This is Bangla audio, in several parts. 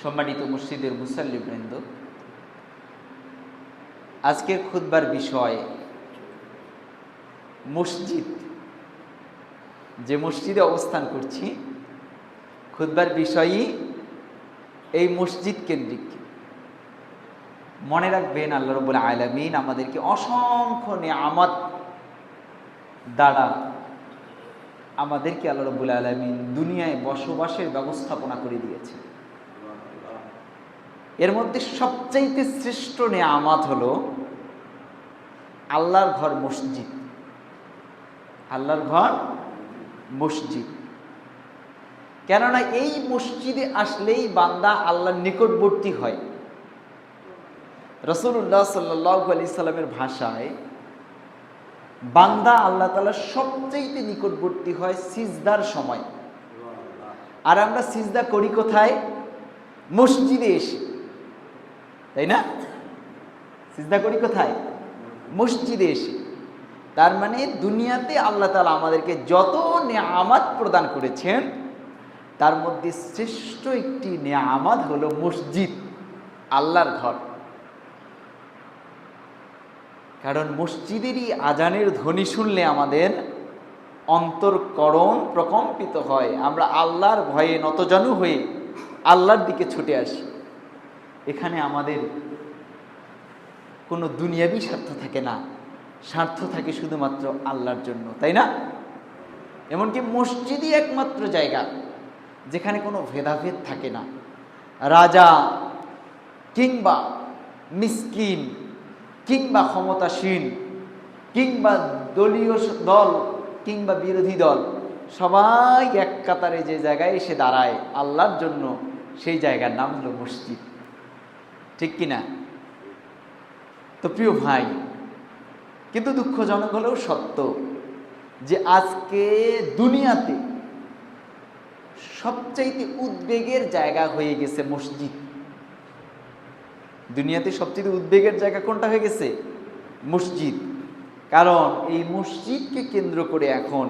সম্মানিত মসজিদের মুসাল্লিবৃন্দ, আজকের খুতবার বিষয় মসজিদ। যে মসজিদে অবস্থান করছি, খুতবার বিষয়ই এই মসজিদ কেন্দ্রিক। মনে রাখবেন, আল্লাহ রাব্বুল আলামিন আমাদেরকে অসংখ্য নিয়ামত দ্বারা আমাদেরকে আল্লাহ রাব্বুল আলামিন দুনিয়ায় বসবাসের ব্যবস্থাপনা করে দিয়েছে। এর মধ্যে সবচাইতে শ্রেষ্ঠ নিয়ামত হলো আল্লাহর ঘর মসজিদ। আল্লাহর ঘর মসজিদ, কেননা এই মসজিদে আসলেই বান্দা আল্লাহর নিকটবর্তী হয়। রাসূলুল্লাহ সাল্লাল্লাহু আলাইহি সাল্লামের ভাষায় বান্দা আল্লাহ তাআলার সবচাইতে নিকটবর্তী হয় সিজদার সময়। আর আমরা সিজদা করি কোথায়? মসজিদে এসে, তাই না? সিজদা করি কোথায়? মসজিদে এসে। তার মানে দুনিয়াতে আল্লাহ তাআলা আমাদেরকে যত নিয়ামত প্রদান করেছেন, তার মধ্যে শ্রেষ্ঠ একটি নিয়ামত হলো মসজিদ, আল্লাহর ঘর। কারণ মসজিদেরই আজানের ধ্বনি শুনলে আমাদের অন্তরকরণ প্রকম্পিত হয়, আমরা আল্লাহর ভয়ে নতজানু হয়ে আল্লাহর দিকে ছুটে আসি। এখানে আমাদের কোনো দুনিয়াবি স্বার্থ থাকে না, স্বার্থ থাকে শুধুমাত্র আল্লাহর জন্য, তাই না? এমনকি মসজিদই একমাত্র জায়গা যেখানে কোনো ভেদাভেদ থাকে না। রাজা কিংবা মিসকিন কিংবা ক্ষমতাসীন কিংবা দলীয় দল কিংবা বিরোধী দল, সবাই এক কাতারে যে জায়গায় এসে দাঁড়ায় আল্লাহর জন্য, সেই জায়গার নাম হলো মসজিদ। ঠিক কিনা? তো প্রিয় ভাই, কিন্তু দুঃখজনক হলেও সত্য যে আজকে দুনিয়াতে সবচাইতে উদ্বেগের জায়গা হয়ে গেছে মসজিদ। দুনিয়াতে সবচেয়ে উদ্বেগের জায়গা কোনটা হয়ে গেছে? মসজিদ। কারণ এই মসজিদকে কেন্দ্র করে এখন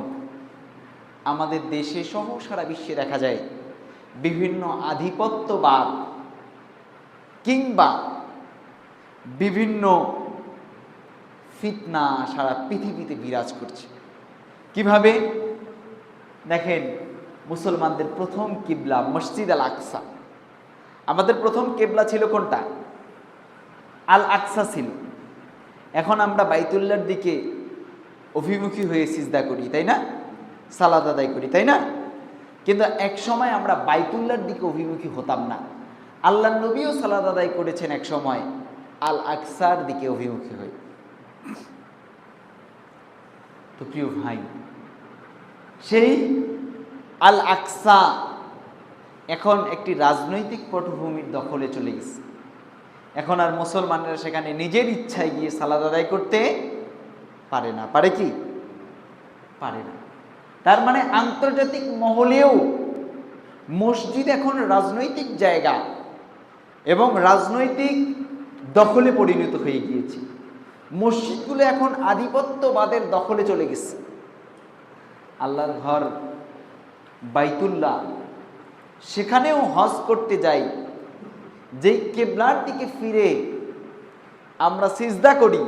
আমাদের দেশে সহ সারা বিশ্বে দেখা যায় বিভিন্ন আধিপত্যবাদ কিংবা বিভিন্ন ফিতনা সারা পৃথিবীতে বিরাজ করছে। কিভাবে? দেখেন, মুসলমানদের প্রথম কিবলা মসজিদ আল আকসা। আমাদের প্রথম কিবলা ছিল কোনটা? আল আকসা ছিল। এখন আমরা বাইতুল্লাহর দিকে অভিমুখী হয়ে সিজদা করি, তাই না? সালাত আদায় করি, তাই না? কিন্তু এক সময় আমরা বাইতুল্লাহর দিকে অভিমুখী হতাম না। আল্লাহ নবীও সালাত আদায় করেছেন এক সময় আল আকসার দিকে অভিমুখী হয়ে। তো প্রিয় ভাই, সেই আল আকসা এখন একটি রাজনৈতিক পটভূমির দখলে চলে গেছে। এখন আর মুসলমানরা সেখানে নিজের ইচ্ছায় গিয়ে সালাত আদায় করতে পারে না। পারে কি? পারে না। তার মানে আন্তর্জাতিক মহলেও মসজিদ এখন রাজনৈতিক জায়গা এবং রাজনৈতিক দখলে পরিণত হয়ে গিয়েছে। মসজিদগুলো এখন আধিপত্যবাদের দখলে চলে গেছে। আল্লাহর ঘর বাইতুল্লাহ, সেখানেও হজ করতে যাই, যেই কেবলার দিকে ফিরে আমরা সিজদা করি,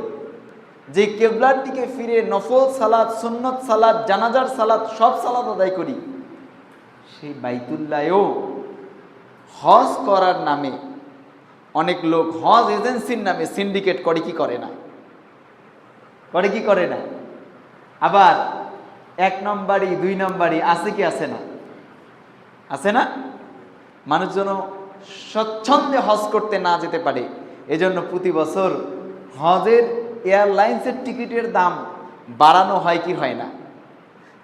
যে কেবলার দিকে ফিরে নফল সালাত, সুন্নত সালাত, জানাজার সালাত, সব সালাত আদায় করি, সেই বাইতুল্লাহও হজ করার নামে অনেক লোক হজ এজেন্সির নামে সিন্ডিকেট করে কি করে না? করে কি করে না? আবার এক নম্বরই দুই নম্বরই আছে কি আছে না? আছে না? মানুষ যেন স্বচ্ছন্দে হজ করতে না যেতে পারে, এজন্য প্রতি বছর হজের এয়ারলাইন্সের টিকিটের দাম বাড়ানো হয় কি হয় না?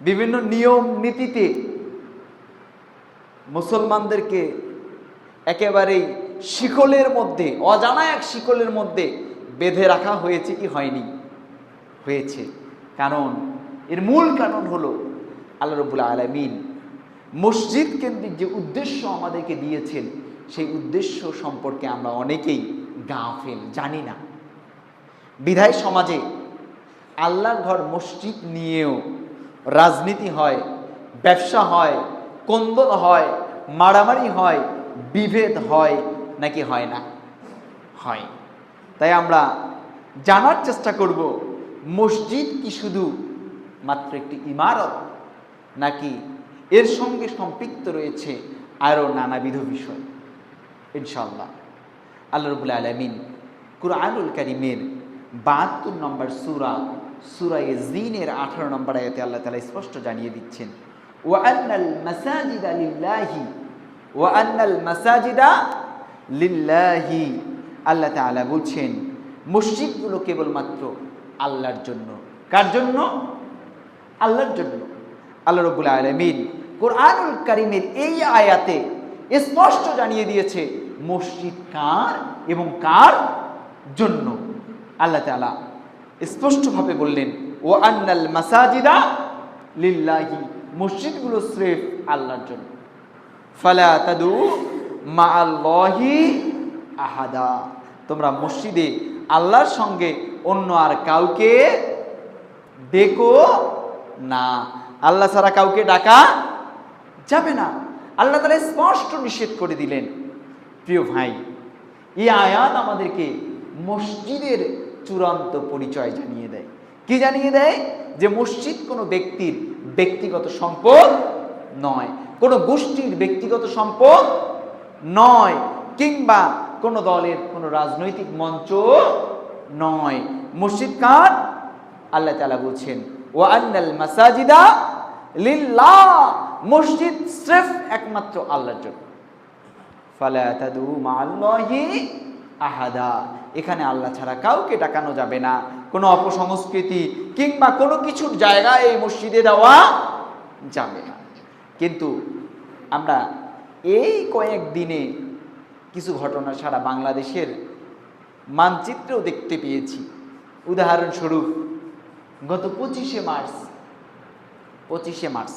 বিভিন্ন নিয়ম নীতিতে মুসলমানদেরকে একেবারেই শিকলের মধ্যে, অজানা এক শিকলের মধ্যে বেঁধে রাখা হয়েছে কি হয়নি? হয়েছে। কারণ এর মূল কারণ হলো আল্লাহ রাব্বুল আলামিন মসজিদ কেন্দ্রিক যে উদ্দেশ্য আমাদেরকে দিয়েছেন, সেই উদ্দেশ্য সম্পর্কে আমরা অনেকেই গাফেল, জানি না। বিধায় সমাজে আল্লাহর ঘর মসজিদ নিয়েও রাজনীতি হয়, ব্যবসা হয়, কোন্দল হয়, মারামারি হয়, বিভেদ হয় নাকি হয় না? হয়। তাই আমরা জানার চেষ্টা করব মসজিদ কি শুধু মাত্র একটি ইমারত, নাকি এর সঙ্গে সম্পৃক্ত রয়েছে আরও নানাবিধ বিষয়। ইনশাআল্লাহ আল্লাহ রাব্বুল আলামিন কুরআনুল কারীমের ৭২ নম্বর সূরা জিনের ১৮ নম্বর আয়াতে আল্লাহ তাআলা স্পষ্ট জানিয়ে দিচ্ছেন, ওয়া আন্নাল মাসাজিদা লিল্লাহি, ওয়া আন্নাল মাসাজিদা লিল্লাহি। আল্লাহ তাআলা বলছেন মসজিদগুলো কেবলমাত্র আল্লাহর জন্য। কার জন্য? আল্লাহর জন্য। আল্লাহ রাব্বুল আলামিন কুরআনুল কারীমের এই আয়াতে স্পষ্ট জানিয়ে দিয়েছে মসজিদ কার এবং কার জন্য। আল্লাহ তাআলা স্পষ্টভাবে বললেন, ওয়া আন্নাল মাসাজিদা লিল্লাহি, মসজিদগুলো স্রেফ আল্লাহর জন্য। ফালা তাদু মাআল্লাহি আহাদা, তোমরা মসজিদে আল্লাহর সঙ্গে অন্য আর কাউকে ডেকো না। আল্লাহ ছাড়া কাউকে ডাকা যাবে না। আল্লাহ তাআলা স্পষ্ট নিষেধ করে দিলেন। প্রিয় ভাই, এই আয়াত আমাদেরকে মসজিদের চূড়ান্ত পরিচয় জানিয়ে দেয়। কি জানিয়ে দেয়? যে মসজিদ কোনো ব্যক্তির ব্যক্তিগত সম্পদ নয়, কোনো গোষ্ঠীর ব্যক্তিগত সম্পদ নয়, কিংবা কোনো দলের কোনো রাজনৈতিক মঞ্চ নয়। মসজিদ কার? আল্লাহ তাআলা বলছেন, ওয়া আন্নাল মাসাজিদা লিল্লাহ, মসজিদ স্রেফ একমাত্র আল্লাহর জন্য। ফালা তাদু মাআল্লাহি আহাদা, এখানে আল্লাহ ছাড়া কাউকে ডাকানো যাবে না। কোনো অপসংস্কৃতি কিংবা কোনো কিছুর জায়গায় এই মসজিদে দেওয়া যাবে না। কিন্তু আমরা এই কয়েকদিনে কিছু ঘটনা সারা বাংলাদেশের মানচিত্রেও দেখতে পেয়েছি। উদাহরণস্বরূপ গত 25শে মার্চ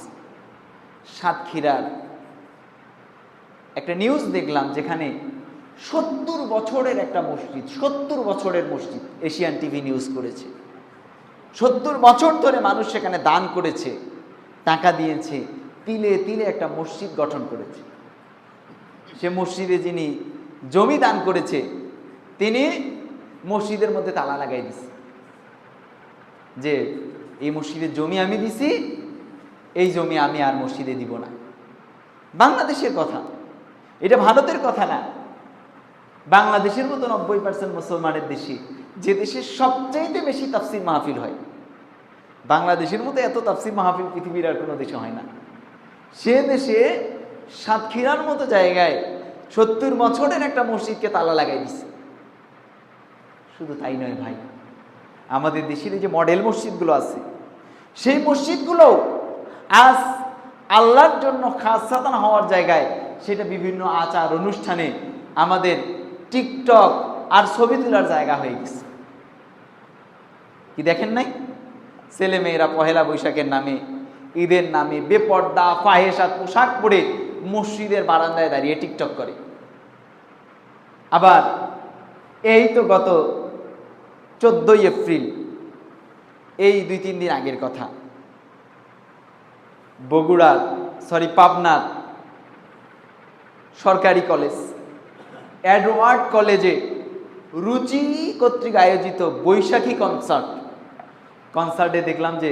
সাতক্ষীরার একটা নিউজ দেখলাম, যেখানে 70 বছরের একটা মসজিদ, 70 বছরের মসজিদ, এশিয়ান টিভি নিউজ করেছে। 70 বছর ধরে মানুষ সেখানে দান করেছে, টাকা দিয়েছে, তিলে তিলে একটা মসজিদ গঠন করেছে। সে মসজিদে যিনি জমি দান করেছে, তিনি মসজিদের মধ্যে তালা লাগাই দিছে যে এই মসজিদের জমি আমি দিছি, এই জমি আমি আর মসজিদে দিব না। বাংলাদেশের কথা, এটা ভারতের কথা না। বাংলাদেশের মতো 90% মুসলমানের দেশে, যে দেশে সবচাইতে বেশি তাফসির মাহফিল হয়, বাংলাদেশের মতো এত তাফসির মাহফিল পৃথিবীর আর কোনো দেশে হয় না। সে দেশে সাতক্ষীরার মতো জায়গায় 70 বছরের একটা মসজিদকে তালা লাগাই দিচ্ছে। শুধু তাই নয় ভাই, আমাদের দেশের যে মডেল মসজিদগুলো আছে, সেই মসজিদগুলো আজ আল্লাহর জন্য খাসসাতান হওয়ার জায়গায় সেটা বিভিন্ন আচার অনুষ্ঠানে আমাদের টিকটক আর ছবি তোলার জায়গা হয়ে গেছে। কি দেখেন নাই? ছেলে মেয়েরা পহেলা বৈশাখের নামে, ঈদের নামে বেপর্দা ফাহেসা পোশাক পরে মসজিদের বারান্দায় দাঁড়িয়ে টিকটক করে। আবার এই তো গত 14ই এপ্রিল, এই 2-3 দিন আগের কথা, পাবনার সরকারি কলেজ এডওয়ার্ড কলেজে রুচি কর্তৃক আয়োজিত বৈশাখী কনসার্টে দেখলাম যে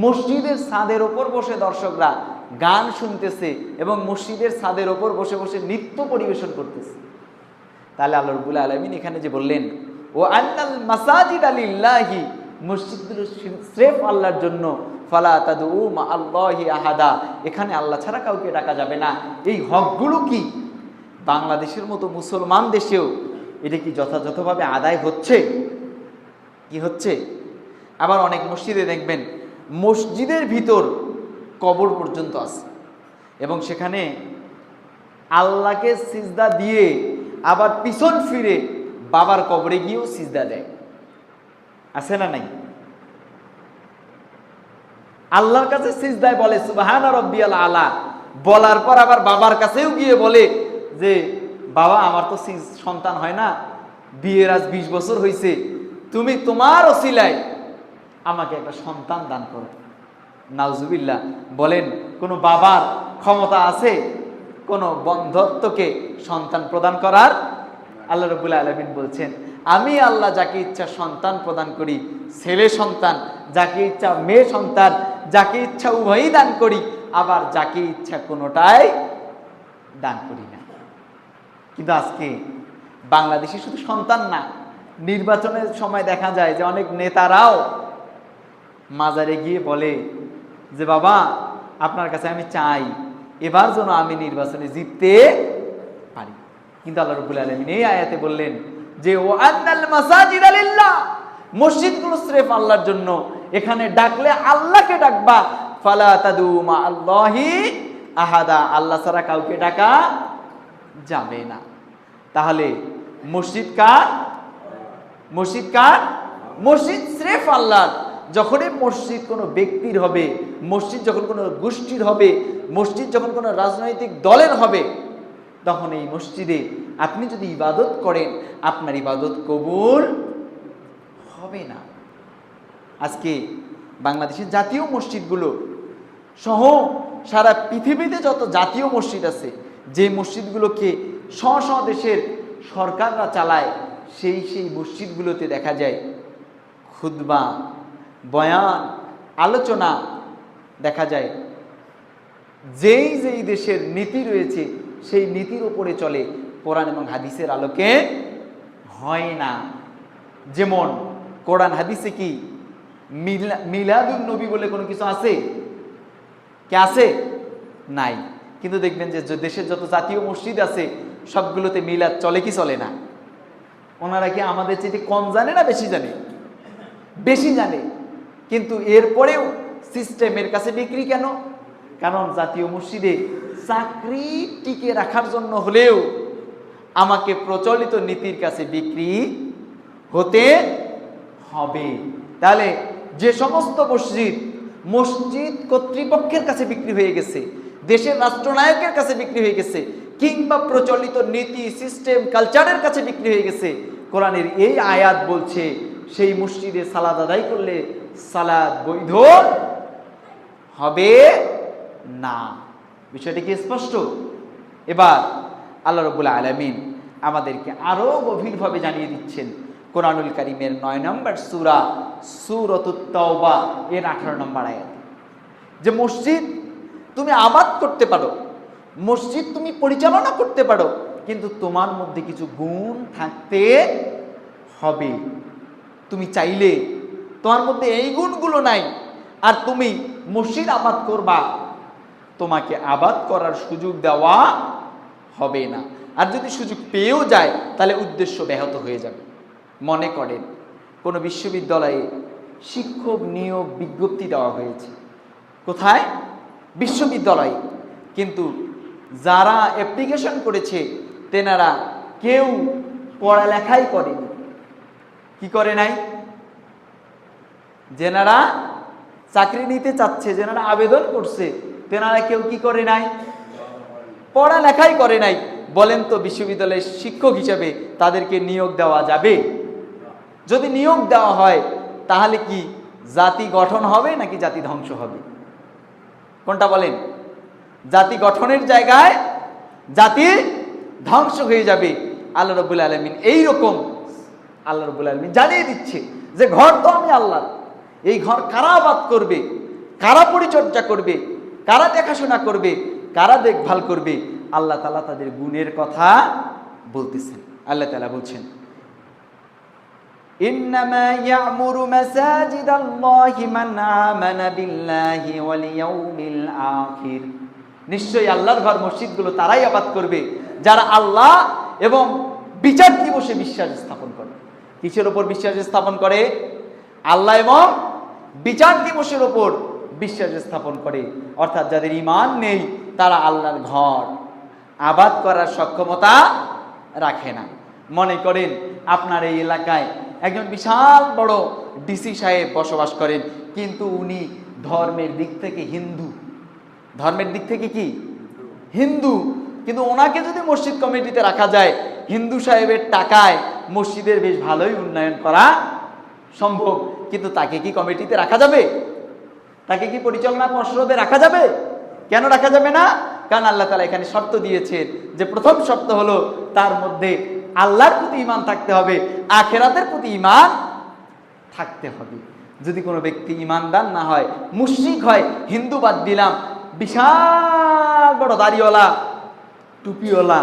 মসজিদের ছাদের ওপর বসে দর্শকরা গান শুনতেছে এবং মসজিদের ছাদের ওপর বসে বসে নৃত্য পরিবেশন করতেছে। তাহলে আল্লাহ রাব্বুল আলামিন এখানে যে বললেন, ও আন্নাল মাসাজিদা লিল্লাহি, মসজিদগুলো স্রেফ আল্লাহর জন্য, ফালা তাদউ মাআল্লাহি আহাদা, এখানে আল্লাহ ছাড়া কাউকে ডাকা যাবে না। এই হকগুলো কি বাংলাদেশের মতো মুসলমান দেশেও এটা কি যথাযথভাবে আদায় হচ্ছে? কি হচ্ছে? আবার অনেক মসজিদে দেখবেন মসজিদের ভিতর কবর পর্যন্ত আছে, এবং সেখানে আল্লাহকে সিজদা দিয়ে আবার পিছন ফিরে বাবার কবরে গিয়েও সিজদা দেয়। আছে না নাই? আল্লাহর কাছে সিজদায় বলে সুবহানা রাব্বিয়াল আলা, বলার পর আবার বাবার কাছেও গিয়ে বলে যে বাবা, আমার তো সন্তান হয় না, বিয়ের আজ 20 বছর হয়েছে, তুমি তোমার ওসিলায় আমাকে একটা সন্তান দান করো। নাউজুবিল্লাহ। বলেন, কোনো বাবার ক্ষমতা আছে কোন বন্ধত্বকে সন্তান প্রদান করার। আল্লাহ রাব্বুল আলামিন বলছেন, আমি আল্লাহ যাকে ইচ্ছা সন্তান প্রদান করি, ছেলে সন্তান, যাকে ইচ্ছা মেয়ে সন্তান, যাকে ইচ্ছা উভয়ই দান করি, আবার যাকে ইচ্ছা কোনোটাই দান করি না। কিন্তু আজকে বাংলাদেশে শুধু সন্তান না, নির্বাচনের সময় দেখা যায় যে অনেক নেতারাও মাজারে গিয়ে বলে যে বাবা আপনার কাছে আমি চাই এবার যেন আমি নির্বাচনে জিততে পারি। কিন্তু আল্লাহ রাব্বুল আলামিন এই আয়াতে বললেন যে ও আন্নাল মাসাজিদা লিল্লাহ, মসজিদগুলো স্রেফ আল্লাহর জন্য, এখানে ডাকলে আল্লাহকে ডাকবা, ফালা তাদু মা আল্লাহি আহাদা, আল্লাহ ছাড়া কাউকে ডাকা যাবে না। তাহলে মসজিদ কার? মসজিদ কার? মসজিদ স্রেফ আল্লাহর। যখনই মসজিদ কোনো ব্যক্তির হবে, মসজিদ যখন কোনো গোষ্ঠীর হবে, মসজিদ যখন কোনো রাজনৈতিক দলের হবে, তখন এই মসজিদে আপনি যদি ইবাদত করেন আপনার ইবাদত কবুল হবে না। আজকে বাংলাদেশের জাতীয় মসজিদগুলো সহ সারা পৃথিবীতে যত জাতীয় মসজিদ আছে, যে মসজিদগুলোকে স্ব স্ব দেশের সরকাররা চালায়, সেই মসজিদগুলোতে দেখা যায় খুতবা, বয়ান, আলোচনা দেখা যায় যেই দেশের নীতি রয়েছে সেই নীতির উপরে চলে, কোরআন এবং হাদিসের আলোকে হয় না। যেমন কোরআন হাদিসে কি মিলাদুন নবী বলে কোনো কিছু আছে? কে আছে? নাই। কিন্তু দেখবেন যে দেশের যত জাতীয় মসজিদ আছে সবগুলোতে মিলাদ চলে কি চলে না? ওনারা কি আমাদের চেয়ে কম জানে না বেশি জানে? বেশি জানে। কিন্তু এরপরেও সিস্টেমের কাছে বিক্রি কেন? কারণ জাতীয় মসজিদে চাকরি টিকে রাখার জন্য হলেও আমাকে প্রচলিত নীতির কাছে বিক্রি হতে হবে। তাহলে যে সমস্ত মসজিদ কর্তৃপক্ষের কাছে বিক্রি হয়ে গেছে, দেশের রাষ্ট্রনায়কের কাছে বিক্রি হয়ে গেছে, কিংবা প্রচলিত নীতি, সিস্টেম, কালচারের কাছে বিক্রি হয়ে গেছে, কোরআনের এই আয়াত বলছে সেই মসজিদে সালাত আদায় করলে সালাত বৈধ হবে না। বিষয়টি কি স্পষ্ট? এবার আল্লাহ রাব্বুল আলামিন আমাদেরকে আরো গভীরভাবে জানিয়ে দিচ্ছেন কোরআনুল কারীমের 9 নম্বর সূরা সূরাতুত তাওবা এর 18 নম্বর আয়াত, যে মসজিদ তুমি আবাদ করতে পারো, মসজিদ তুমি পরিচালনা করতে পারো, কিন্তু তোমার মধ্যে কিছু গুণ থাকতে হবে। তুমি চাইলে তোমার মধ্যে এই গুণগুলো নাই আর তুমি মসজিদ আবাদ করবা, তোমাকে আবাদ করার সুযোগ দেওয়া হবে না। আর যদি সুযোগ পেয়েও যায় তাহলে উদ্দেশ্য ব্যাহত হয়ে যাবে। মনে করেন কোনো বিশ্ববিদ্যালয়ে শিক্ষক নিয়োগ বিজ্ঞপ্তি দেওয়া হয়েছে, কোথায়? বিশ্ববিদ্যালয়ে। কিন্তু যারা অ্যাপ্লিকেশন করেছে তেনারা কেউ পড়ালেখাই করেনি। কি করে নাই? যেনারা চাকরি নিতে চাচ্ছে, যেনারা আবেদন করছে, তেনারা কেউ কি করে নাই? পড়ালেখাই করে নাই। বলেন তো বিশ্ববিদ্যালয়ের শিক্ষক হিসেবে তাদেরকে নিয়োগ দেওয়া যাবে? যদি নিয়োগ দেওয়া হয় তাহলে কি জাতি গঠন হবে নাকি জাতি ধ্বংস হবে? কোনটা বলেন? জাতি গঠনের জায়গায় জাতি ধ্বংস হয়ে যাবে। আল্লাহ রাব্বুল আলামিন এইরকম আল্লাহ রাব্বুল আলামিন জানিয়ে দিচ্ছে যে ঘর তো আমি আল্লাহ, এই ঘর কারা আবাদ করবে, কারা পরিচর্যা করবে, কারা দেখাশোনা করবে, কারা দেখভাল করবে, আল্লাহ তাআলা তাদের গুণের কথা বলতেছেন। আল্লাহ তাআলা বলছেন ইন্নামা ইয়া'মুরু মাসাজিদাল্লাহি মান আমানা বিল্লাহি ওয়াল ইয়াউমিল আখির, নিশ্চয়ই আল্লাহর ঘর মসজিদগুলো তারাই আবাদ করবে যারা আল্লাহ এবং বিচার দিবসে বিশ্বাস স্থাপন করে। কিসের উপর বিশ্বাস স্থাপন করে? আল্লাহ এবং বিচার দিবসের উপর বিশ্বাস স্থাপন করে। অর্থাৎ যাদের ঈমান নেই তারা আল্লাহর ঘর আবাদ করার সক্ষমতা রাখে না। মনে করেন আপনার এই এলাকায় একজন বিশাল বড় ডিসি সাহেব বসবাস করেন, কিন্তু উনি ধর্মের দিক থেকে হিন্দু। ধর্মের দিক থেকে কি? হিন্দু। কিন্তু ওনাকে যদি মসজিদ কমিটিতে রাখা যায়, হিন্দু সাহেবের টাকায় মসজিদের বেশ ভালোই উন্নয়ন করা সম্ভব। কিন্তু তাকে কি কমিটিতে রাখা যাবে? তাকে কি পরিচালনা পর্ষদে রাখা যাবে? কেন রাখা যাবে না? কারণ আল্লাহ তাআলা এখানে শর্ত দিয়েছেন যে প্রথম শর্ত হলো তার মধ্যে আল্লাহর প্রতি ঈমান থাকতে হবে, আখিরাতের প্রতি ঈমান থাকতে হবে। যদি কোনো ব্যক্তি ঈমানদার না হয়, মুশরিক হয়, হিন্দু বাদ দিলাম, বিশাল বড় দাড়িওয়ালা, টুপিওয়ালা,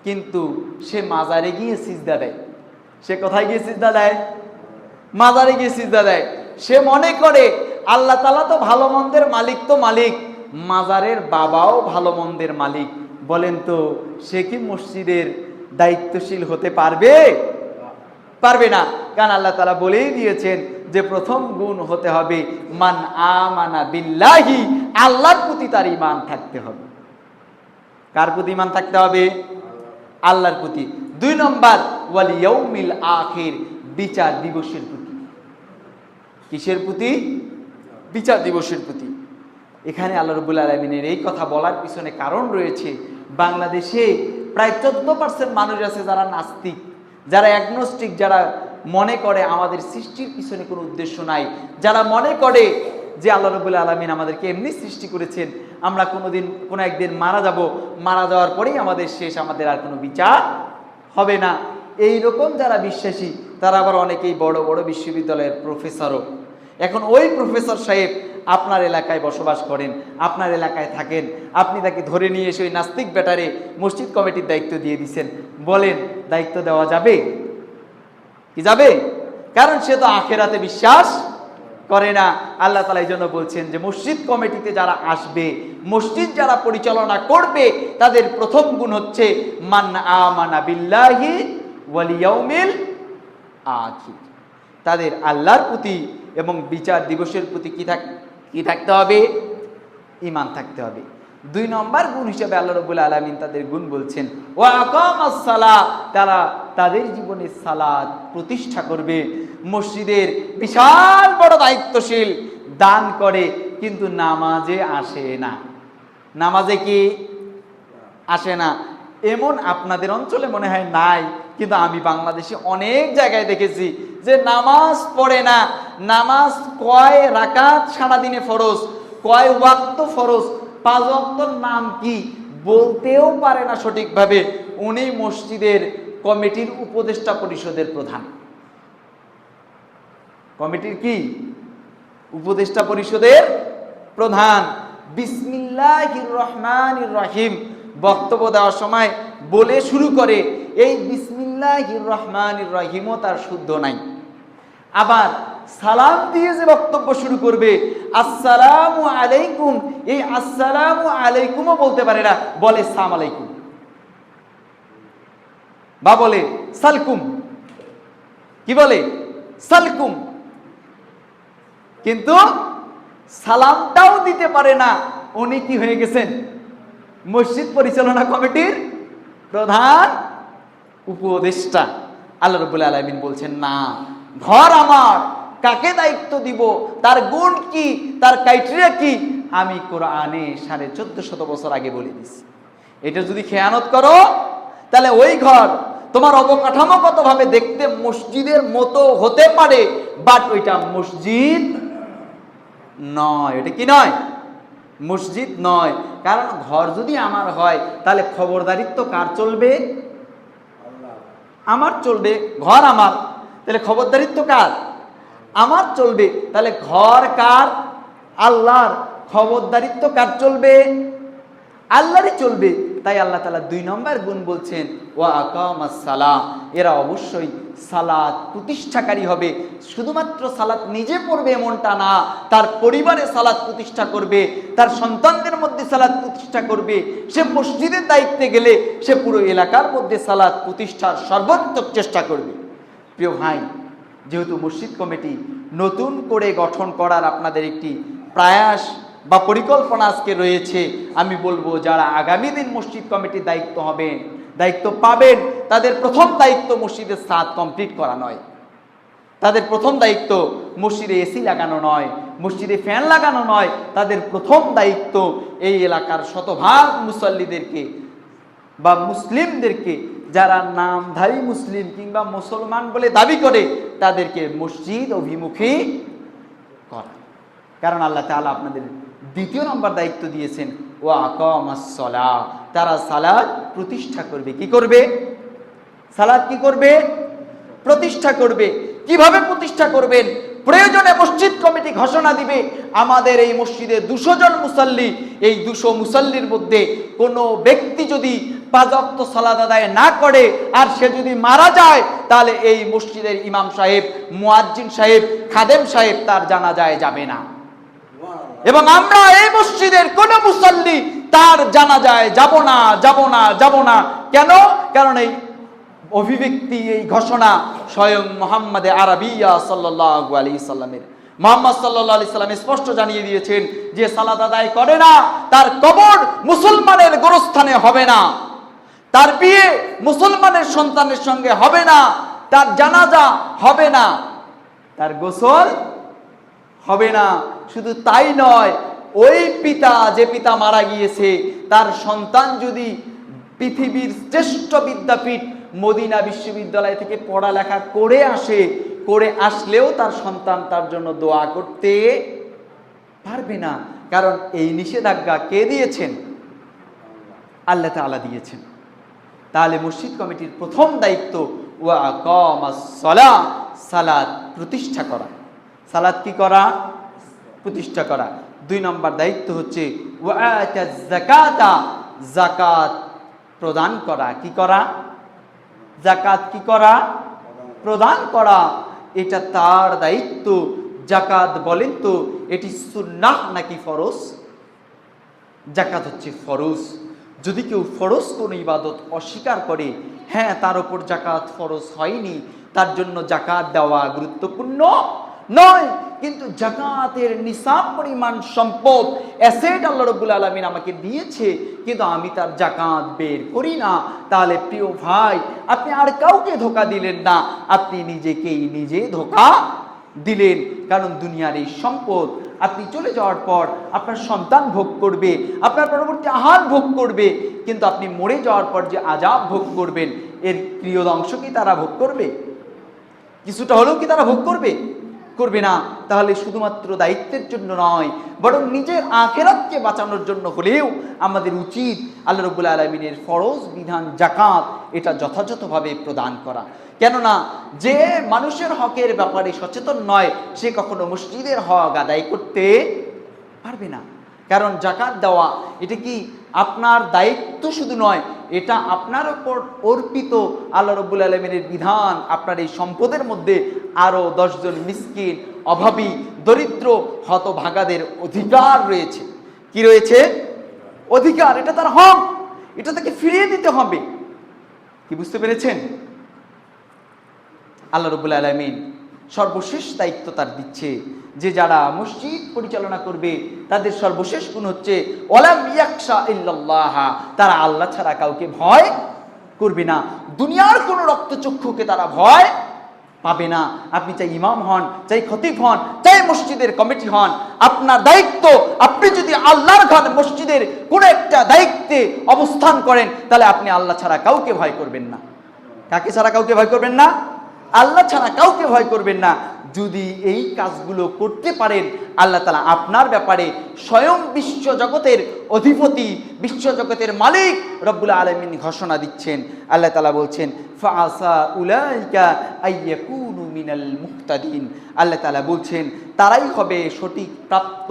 কিন্তু সে মাজারে গিয়ে সিজদা দেয়। সে কোথায় গিয়ে সিজদা দেয়? মাজারে গিয়ে সিজদা দেয়। সে মনে করে আল্লাহ তাআলা তো ভালো মন্দের মালিক, তো মালিক, মাজারের বাবাও ভালো মন্দের মালিক। বলেন তো সে কি মসজিদের দায়িত্বশীল হতে পারবে? পারবে না। কারণ আল্লাহ তাআলা বলেই দিয়েছেন যে প্রথম গুণ হতে হবে মান আমানা বিল্লাহি, আল্লাহর প্রতি তার ঈমান থাকতে হবে। কার প্রতি ঈমান থাকতে হবে? আল্লাহর প্রতি। 2 নম্বর ওয়াল ইয়াউমিল আখির, বিচার দিবসের প্রতি। কিসের প্রতি? বিচার দিবসের প্রতি। এখানে আল্লাহ রাব্বুল আলামিনের এই কথা বলার পিছনে কারণ রয়েছে। বাংলাদেশে প্রায় 14% মানুষ আছে যারা নাস্তিক, যারা অ্যাগনোস্টিক, যারা মনে করে আমাদের সৃষ্টির পিছনে কোনো উদ্দেশ্য নাই, যারা মনে করে যে আল্লাহ রাব্বুল আলামিন আমাদেরকে এমনি সৃষ্টি করেছেন, আমরা কোনো একদিন মারা যাব, মারা যাওয়ার পরেই আমাদের শেষ, আমাদের আর কোনো বিচার হবে না। এই রকম যারা বিশ্বাসী তারা আবার অনেকেই বড় বড় বিশ্ববিদ্যালয়ের প্রফেসরও। এখন ওই প্রফেসর সাহেব আপনার এলাকায় বসবাস করেন, আপনার এলাকায় থাকেন, আপনি তাকে ধরে নিয়ে এসে ওই নাস্তিক ব্যাটারে মসজিদ কমিটির দায়িত্ব দিয়ে দিচ্ছেন। বলেন দায়িত্ব দেওয়া যাবে কি যাবে? কারণ সে তো আখিরাতে বিশ্বাস করে না। আল্লাহ তাআলা এই জন্য বলছেন যে মসজিদ কমিটিতে যারা আসবে, মসজিদ যারা পরিচালনা করবে, তাদের প্রথম গুণ হচ্ছে মান আমানা বিল্লাহি ওয়াল ইয়াউমিল আখির। তাদের আল্লাহর প্রতি এবং বিচার দিবসের প্রতি কি থাকতে হবে? ঈমান থাকতে হবে। 2 নম্বর গুণ হিসেবে আল্লাহ রাব্বুল আলামিন তাদের গুণ বলছেন ওয়া আকামাস সালাত, তারা তাদের জীবনে সালাত প্রতিষ্ঠা করবে। মসজিদের বিশাল বড় দায়িত্বশীল, দান করে কিন্তু নামাজে আসে না। নামাজে কি আসে না? এমন আপনাদের অঞ্চলে মনে হয় নাই, কিন্তু আমি বাংলাদেশে অনেক জায়গায় দেখেছি যে নামাজ পড়ে না। নামাজ কয় রাকাত সারাদিনে ফরজ, কয় ওয়াক্ত ফরজ, 5 ওয়াক্তর নাম কি বলতেও পারে না সঠিকভাবে। উনি মসজিদের কমিটির উপদেষ্টা পরিষদের প্রধান। কমিটির কি? উপদেষ্টা পরিষদের প্রধান। বিসমিল্লাহির রহমানির রহিম বক্তব্য দেওয়ার সময় বলে শুরু করে, এই বিসমিল্লাহির রহমানির রহিমও তার শুদ্ধ নাই। আবার সালাম দিয়ে যে বক্তব্য শুরু করবে আসসালামু আলাইকুম, এই আসসালামু আলাইকুমও বলতে পারে না, বলে সালাম আলাইকুম বা বলে সালকুম। কি বলে? সালকুম। কিন্তু সালামটাও দিতে পারে না। উনি কি হয়ে গেছেন? মসজিদ পরিচালনা কমিটির প্রধান উপদেষ্টা। আল্লাহ রাব্বুল আলামিন বলছেন না, ঘর আমার, কাকে দায়িত্ব দিব, তার গুণ কি, তার ক্রাইটেরিয়া কি, আমি কোরআনে 1450 বছর আগে বলে দিছি। এটা যদি খেয়ানত করো তাহলে ওই ঘর তোমার অবকাঠামোগতভাবে দেখতে মসজিদের মতো হতে পারে, বাট ওইটা মসজিদ নয়। এটা কি নয়? মসজিদ নয়। কারণ ঘর যদি আমার হয় তাহলে খবরদারিত্ব কার চলবে? আমার চলবে। ঘর আমার, তাহলে খবরদারিত্ব কার? আমার চলবে। তাহলে ঘর কার? আল্লাহর। খবরদারিত্ব কার চলবে? আল্লাহরই চলবে। তাই আল্লাহ তাআলা 2 নম্বর গুণ বলছেন ওয়া আকামাস সালাহ, এরা অবশ্যই সালাত প্রতিষ্ঠাকারী হবে। শুধুমাত্র সালাত নিজে পড়বে এমনটা না, তার পরিবারে সালাত প্রতিষ্ঠা করবে, তার সন্তানদের মধ্যে সালাত প্রতিষ্ঠা করবে। সে মসজিদের দায়িত্বে গেলে সে পুরো এলাকার মধ্যে সালাত প্রতিষ্ঠার সর্বাত্মক চেষ্টা করবে। প্রিয় ভাই, যেহেতু মসজিদ কমিটি নতুন করে গঠন করার আপনাদের একটি প্রয়াস বা পরিকল্পনা আজকে রয়েছে, আমি বলবো যারা আগামী দিন মসজিদ কমিটির দায়িত্ব পাবেন, তাদের প্রথম দায়িত্ব মসজিদের ছাদ কমপ্লিট করা নয়। তাদের প্রথম দায়িত্ব মসজিদে এসি লাগানো নয়, মসজিদে ফ্যান লাগানো নয়। তাদের প্রথম দায়িত্ব এই এলাকার শতভাগ মুসল্লিদেরকে বা মুসলিমদেরকে, যারা নামধারী মুসলিম কিংবা মুসলমান বলে দাবি করে, তাদেরকে মসজিদ অভিমুখী করা। কারণ আল্লাহ তাআলা আপনাদের 2 নম্বর দায়িত্ব দিয়েছেন ওয়া আকামাস সালাহ, তারা সালাত প্রতিষ্ঠা করবে। কি করবে? সালাত কি করবে? প্রতিষ্ঠা করবে। কিভাবে প্রতিষ্ঠা করবেন? প্রয়োজনে মসজিদ কমিটি ঘোষণা দিবে আমাদের এই মসজিদে 200 জন মুসাল্লি, এই 200 মুসাল্লির মধ্যে কোনো ব্যক্তি যদি 5 ওয়াক্ত সালাত আদায় না করে আর সে যদি মারা যায়, তাহলে এই মসজিদের ইমাম সাহেব, মুয়াজ্জিন সাহেব, খাদেম সাহেব তার জানাজায় যাবে না। এবং আমরা এই মসজিদের কোন মুসাল্লি তার জানাজায় যাব না, যাব না, যাব না। কেন? কারণ এই অভিব্যক্তি, এই ঘোষণা স্বয়ং মুহাম্মদে আরবিয়া সাল্লাল্লাহু আলাইহি সাল্লামের। মুহাম্মদ সাল্লাল্লাহু আলাইহি সাল্লাম স্পষ্ট জানিয়ে দিয়েছেন যে সালাত আদায় করে না, তার কবর মুসলমানের গোরস্থানে হবে না, তার বিয়ে মুসলমানের সন্তানের সঙ্গে হবে না, তার জানাজা হবে না, তার গোসল হবে না। শুধু তাই নয়, ওই পিতা, যে পিতা মারা গিয়েছে, তার সন্তান যদি পৃথিবীর শ্রেষ্ঠ বিদ্যাপীঠ মদিনা বিশ্ববিদ্যালয় থেকে পড়ালেখা করে আসলেও তার সন্তান তার জন্য দোয়া করতে পারবে না। কারণ এই নিষেধাজ্ঞা কে দিয়েছেন? আল্লাহ তাআলা দিয়েছেন। তাহলে মসজিদ কমিটির প্রথম দায়িত্ব ওয়া আকামাস সালাহ, সালাত প্রতিষ্ঠা করা। সালাত কি করা? প্রতিষ্ঠা করা। 2 নম্বর দায়িত্ব হচ্ছে ওয়া আতাজ যাকাতা, যাকাত প্রদান করা। কি করা? যাকাত কি করা? প্রদান করা। এটা তার দায়িত্ব। যাকাত বলেন তো এটি সুন্নাহ নাকি ফরজ? যাকাত হচ্ছে ফরজ। যদি কেউ ফরজ কোনো ইবাদত অস্বীকার করে, হ্যাঁ তার উপর যাকাত ফরজ হয়নি, তার জন্য যাকাত দেওয়া গুরুত্বপূর্ণ নয়। কিন্তু যাকাতের নিসাব পরিমাণ সম্পদ, অ্যাসেট আল্লাহ রাব্বুল আলামিন আমাকে দিয়েছে, কিন্তু আমি তার যাকাত বের করি না, তাহলে প্রিয় ভাই, আপনি আর কাউকে ধোঁকা দিলেন না, আপনি নিজেকেই নিজে ধোঁকা দিলেন। কারণ দুনিয়ার এই সম্পদ আপনি চলে যাওয়ার পর আপনার সন্তান ভোগ করবে, আপনার পরবর্তী আহার ভোগ করবে, কিন্তু আপনি মরে যাওয়ার পর যে আযাব ভোগ করবেন, এর প্রিয় অংশ কি তারা ভোগ করবে? কিছুটা হলেও কি তারা ভোগ করবে? করবে না। তাহলে শুধুমাত্র দায়িত্বের জন্য নয়, বরং নিজের আখিরাতকে বাঁচানোর জন্য হলেও আমাদের উচিত আল্লাহ রাব্বুল আলামিনের ফরজ বিধান যাকাত এটা যথাযথভাবে প্রদান করা। কেননা যে মানুষের হকের ব্যাপারে সচেতন নয়, সে কখনো মসজিদের হক আদায় করতে পারবে না। কারণ যাকাত দেওয়া এটা কি আপনার দায়িত্ব শুধু নয়, এটা আপনার উপর অর্পিত আল্লাহ রাব্বুল আলামিনের বিধান। আপনার এই সম্পদের মধ্যে আরো 10 জন মিসকিন, অভাবী, দরিদ্র, হতভাগাদের অধিকার রয়েছে। কি রয়েছে? অধিকার। এটা তার হক, এটা তাকে ফিরিয়ে দিতে হবে। কি বুঝতে পেরেছেন? আল্লাহ রাব্বুল আলামিন সর্বশেষ দায়িত্ব তার দিচ্ছে যে যারা মসজিদ পরিচালনা করবে তাদের সর্বশেষ গুণ হচ্ছে ওয়ালাম ইয়াখশা ইল্লাল্লাহ, তারা আল্লাহ ছাড়া কাউকে ভয় করবে না। দুনিয়ার কোনো রক্তচক্ষুকে তারা ভয় পাবে না। আপনি চাই ইমাম হন, চাই খতিব হন, চাই মসজিদের কমিটি হন, আপনার দায়িত্ব, আপনি যদি আল্লাহর ঘর মসজিদের কোনো একটা দায়িত্বে অবস্থান করেন, তাহলে আপনি আল্লাহ ছাড়া কাউকে ভয় করবেন না। কাকে ছাড়া কাউকে ভয় করবেন না? আল্লাহ ছাড়া কাউকে ভয় করবেন না। যদি এই কাজগুলো করতে পারেন, আল্লাহ তাআলা আপনার ব্যাপারে স্বয়ং বিশ্বজগতের অধিপতি, বিশ্বজগতের মালিক রব্বুল আলামিন ঘোষণা দিচ্ছেন। আল্লাহ তাআলা বলছেন ফাআসা উলাইকা আইয়াকুনু মিনাল মুহতাদিন। আল্লাহ তাআলা বলছেন তারাই হবে সঠিক প্রাপ্ত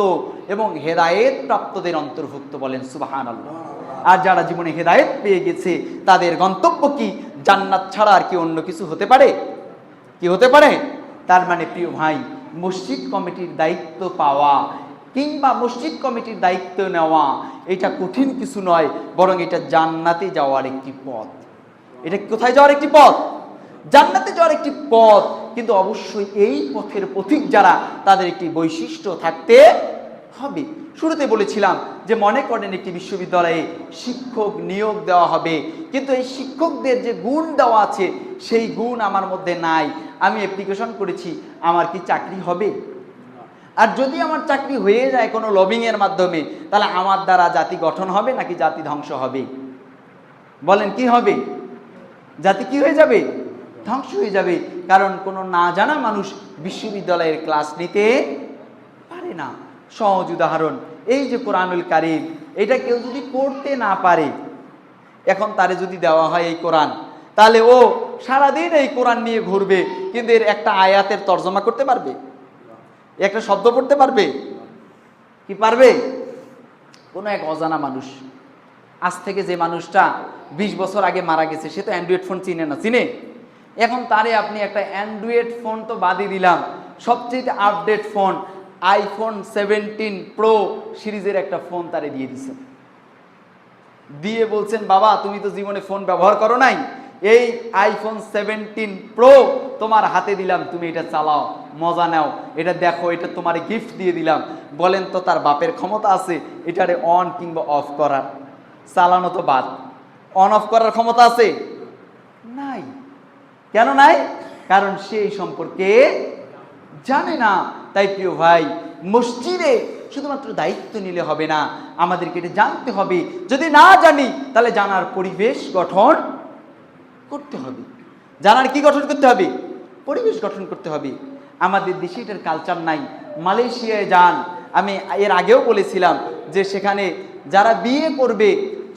এবং হেদায়েত প্রাপ্তদের অন্তর্ভুক্ত। বলেন সুবহানাল্লাহ। আর যারা জীবনে হেদায়েত পেয়ে গেছে তাদের গন্তব্য কি? জান্নাত ছাড়া আর কি অন্য কিছু হতে পারে? কি হতে পারে? তার মানে প্রিয় ভাই, মসজিদ কমিটির দায়িত্ব পাওয়া কিংবা মসজিদ কমিটির দায়িত্ব নেওয়া এটা কঠিন কিছু নয়, বরং এটা জান্নাতে যাওয়ার একটি পথ। এটা কোথায় যাওয়ার একটি পথ? জান্নাতে যাওয়ার একটি পথ। কিন্তু অবশ্যই এই পথের পথিক যারা, তাদের একটি বৈশিষ্ট্য থাকতে হবে। শুরুতে বলেছিলাম যে মনে করেন একটি বিশ্ববিদ্যালয়ে শিক্ষক নিয়োগ দেওয়া হবে, কিন্তু এই শিক্ষকদের যে গুণ দেওয়া আছে সেই গুণ আমার মধ্যে নাই। আমি অ্যাপ্লিকেশন করেছি, আমার কি চাকরি হবে? আর যদি আমার চাকরি হয়ে যায় কোনো লবিংয়ের মাধ্যমে, তাহলে আমার দ্বারা জাতি গঠন হবে নাকি জাতি ধ্বংস হবে? বলেন কি হবে? জাতি কি হয়ে যাবে? ধ্বংস হয়ে যাবে। কারণ কোনো না জানা মানুষ বিশ্ববিদ্যালয়ের ক্লাস নিতে পারে না। সহজ উদাহরণ, এই যে কোরআনুল কারীম, এটা কেউ যদি পড়তে না পারে, এখন তারে যদি দেওয়া হয় এই কোরআন, তাহলে ও সারাদিন এই কোরআন নিয়ে ঘুরবে, কিন্তু এর একটা আয়াতের তর্জমা করতে পারবে? একটা শব্দ পড়তে পারবে কি পারবে? কোনো এক অজানা মানুষ, আজ থেকে যে মানুষটা 20 বছর আগে মারা গেছে, সে তো অ্যান্ড্রয়েড ফোন চিনে না, চিনে? এখন তারে আপনি একটা অ্যান্ড্রয়েড ফোন তো বাদই দিলাম, সবচেয়ে আপডেট ফোন আইফোন 17 প্রো সিরিজের একটা ফোন তারে দিয়ে দিচ্ছেন, দিয়ে বলছেন বাবা তুমি তো জীবনে ফোন ব্যবহার করো নাই, এই আইফোন 17 প্রো তোমার হাতে দিলাম, তুমি এটা চালাও, মজা নাও, এটা দেখো, এটা তোমার গিফট দিয়ে দিলাম। বলেন তো তার বাপের ক্ষমতা আছে এটারে অন কিংবা অফ করার? চালানো তো বাদ, অন অফ করার ক্ষমতা আছে? নাই। কেন নাই? কারণ সে এই সম্পর্কে জানে না। তাই প্রিয় ভাই, মসজিদে শুধুমাত্র দায়িত্ব নিলে হবে না, আমাদেরকে এটা জানতে হবে। যদি না জানি তাহলে জানার পরিবেশ গঠন করতে হবে। জানার কি গঠন করতে হবে? পরিবেশ গঠন করতে হবে। আমাদের দেশে এটার কালচার নাই। মালয়েশিয়ায় যান, আমি এর আগেও বলেছিলাম যে সেখানে যারা বিয়ে করবে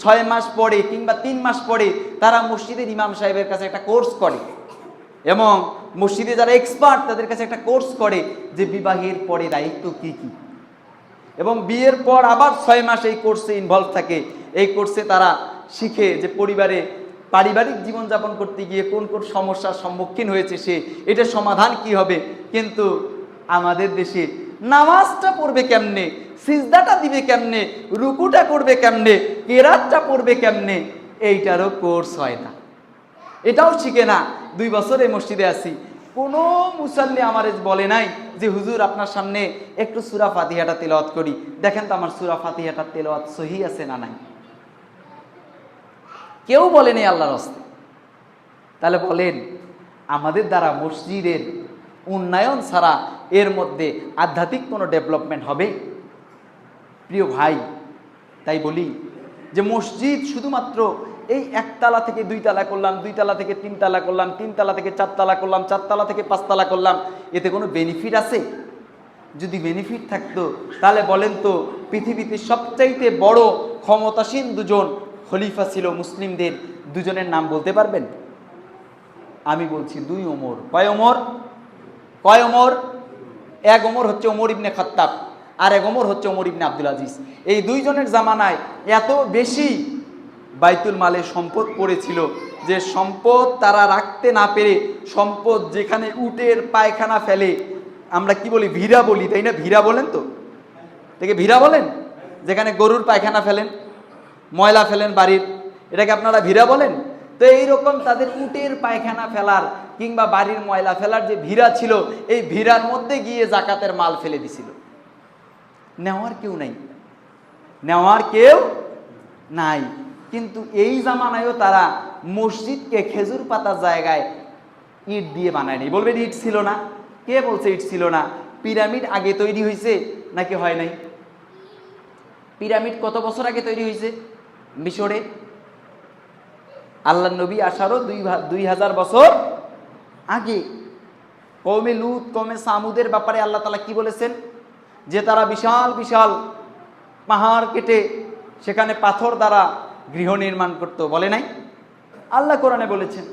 6 মাস পরে কিংবা 3 মাস পরে তারা মসজিদের ইমাম সাহেবের কাছে একটা কোর্স করে, এবং মসজিদে যারা এক্সপার্ট তাদের কাছে একটা কোর্স করে যে বিবাহের পরে দায়িত্ব কি কি, এবং বিয়ের পর আবার 6 মাস এই কোর্সে ইনভলভ থাকে। এই কোর্সে তারা শিখে যে পরিবারে পারিবারিক জীবনযাপন করতে গিয়ে কোন কোন সমস্যার সম্মুখীন হয়েছে সে, এটা সমাধান কি হবে। কিন্তু আমাদের দেশে নামাজটা পড়বে কেমনে, সিজদাটা দিবে কেমনে, রুকুটা করবে কেমনে, কেরাতটা পড়বে কেমনে, এইটারও কোর্স হয় না, এটাও শিখে না। 2 বছর এই মসজিদে আছি, কোনো মুসাল্লি আমার বলে নাই যে হুজুর আপনার সামনে একটু সূরা ফাতিহাটা তেলাওয়াত করি, দেখেন তো আমার সূরা ফাতিহাটা তেলাওয়াত সহি আছে না নাই। কেউ বলেনি আল্লাহর রাস্তে। তাহলে বলেন আমাদের দ্বারা মসজিদের উন্নয়ন ছাড়া এর মধ্যে আধ্যাত্মিক কোনো ডেভেলপমেন্ট হবে? প্রিয় ভাই, তাই বলি যে মসজিদ শুধুমাত্র এই 1 তালা থেকে 2 তালা করলাম, 2 তালা থেকে 3 তালা করলাম, 3 তালা থেকে 4 তালা করলাম, 4 তালা থেকে 5 তালা করলাম, এতে কোনো বেনিফিট আছে? যদি বেনিফিট থাকতো তাহলে বলেন তো পৃথিবীতে সবচাইতে বড় ক্ষমতাসীন দুজন খলিফা ছিল মুসলিমদের, দুজনের নাম বলতে পারবেন? আমি বলছি 2 ওমর। কয় ওমর? কয় ওমর? এক ওমর হচ্ছে ওমর ইবনে খাত্তাব, আর এক ওমর হচ্ছে ওমর ইবনে আব্দুল আজিজ। এই 2 জনের জামানায় এত বেশি বাইতুল মালে সম্পদ পড়েছিল যে সম্পদ তারা রাখতে না পেরে, সম্পদ যেখানে উটের পায়খানা ফেলে, আমরা কি বলি ভিড়া বলি, তাই না? ভিড়া বলেন তো, দেখে ভিড়া বলেন, যেখানে গরুর পায়খানা ফেলেন, ময়লা ফেলেন বাড়ির, এটাকে আপনারা ভিড়া বলেন? তো এইরকম তাদের উটের পায়খানা ফেলার কিংবা বাড়ির ময়লা ফেলার যে ভিড়া ছিল, এই ভিড়ার মধ্যে গিয়ে জাকাতের মাল ফেলে দিছিল। নেওয়ার কেউ নাই, নেওয়ার কেউ নাই। কিন্তু এই জামানায়ও তারা মসজিদকে খেজুর পাতার জায়গায় ইট দিয়ে বানায়নি। বলবেন ইট ছিল না? কে বলছে ইট ছিল না? পিরামিড আগে তৈরি হয়েছে নাকি হয় নাই? পিরামিড কত বছর আগে তৈরি হয়েছে মিশরে? আল্লাহ নবী আসারও 2000 বছর আগে। কওমে লুত, কওমে সামুদের ব্যাপারে আল্লাহ তাআলা কি বলেছেন? যে তারা বিশাল বিশাল পাহাড় কেটে সেখানে পাথর দ্বারা গৃহ নির্মাণ করত, বলে নাই? আল্লাহ কোরআনে বলেছেন।